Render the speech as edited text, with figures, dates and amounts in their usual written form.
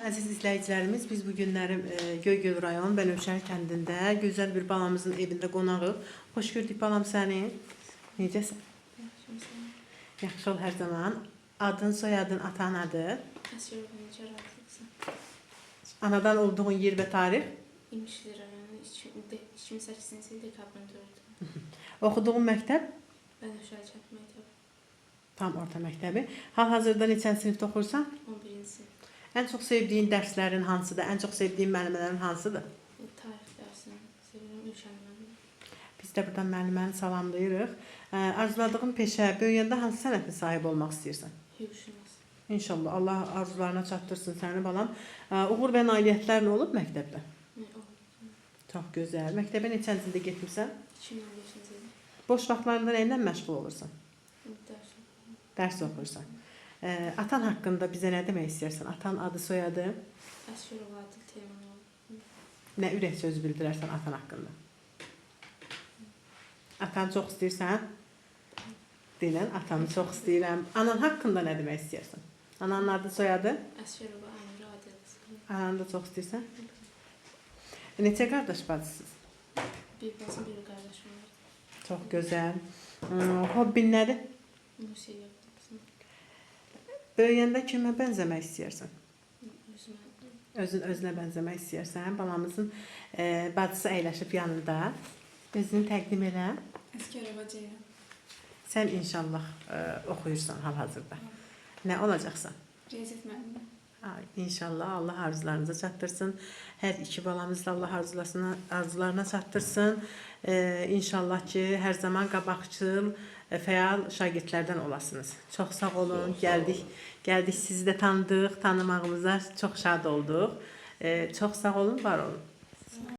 Əziz izləyicilərimiz, biz bu günləri Göygöl rayon Bənövşəhər kəndində gözəl bir balamızın evində qonağıq. Xoş gördük balam səni. Necəsən? Yaxşı ol hər zaman. Adın, soyadın, atan adı? Anadan olduğun yer və tarix? İmişli rayonu 2008-ci il dekabrın 4-ü. Oxuduğun məktəb? Bənövşəhər kənd məktəbi. Tam orta məktəbi. Hal-hazırda neçənci sinifdə oxuyursan? 11-ci sinif. Ən çox sevdiyin dərslərin hansıdır? Ən çox sevdiyin müəllimələrin hansıdır? Tarix dərsini sevirəm, Ülşən müəllim. Biz də buradan müəlliməni salamlayırıq. Arzuladığın peşə, böyüyəndə hansı sənətin sahib olmaq istəyirsən? Hüquqşünas. İnşallah Allah arzularına çatdırsın səni balam. Uğur və nailiyyətlərin olub məktəbdə? Çox gözəl. Məktəbə neçənci ildə getmirsən? 2015-ci il. Boş vaxtlarında nə ilə məşğul olursan? Dərs. Dərs oxuyursan. Atan haqqında bizə nə demək istəyirsən? Atan adı, soyadı? Əsgərov Adil Teymanoğlu. Nə ürək söz bildirərsən atan haqqında? Atan çox istəyirsən? Deyilən, atanı çox istəyirəm. Anan haqqında nə demək istəyirsən? Ananın adı, soyadı? Əsgərov Amir Adil. Ananı da çox istəyirsən? Neçə qardaş bacısınız? Bir bacım, bir qardaşım var. Çox gözəl. Hobbin nədir? Musiqi yapdım. Böyüyəndə kimə bənzəmək istəyirsən? Özümə. Özünə bənzəmək istəyirsən. Balamızın bacısı əyləşib yanında. Özünü təqdim elə. Əsgərova Ceyhan. Sən inşallah oxuyursan hal-hazırda. Nə olacaqsan? Riyaziyyat müəllimi. İnşallah Allah arzularınıza çatdırsın. Hər iki balamız da Allah arzularına çatdırsın. İnşallah ki, hər zaman qabaqcıl, fəal şagirdlərdən olasınız. Çox sağ olun. Gəldik, sizi də tanıdıq, tanımağımıza çox şad olduq. Çox sağ olun, var olun.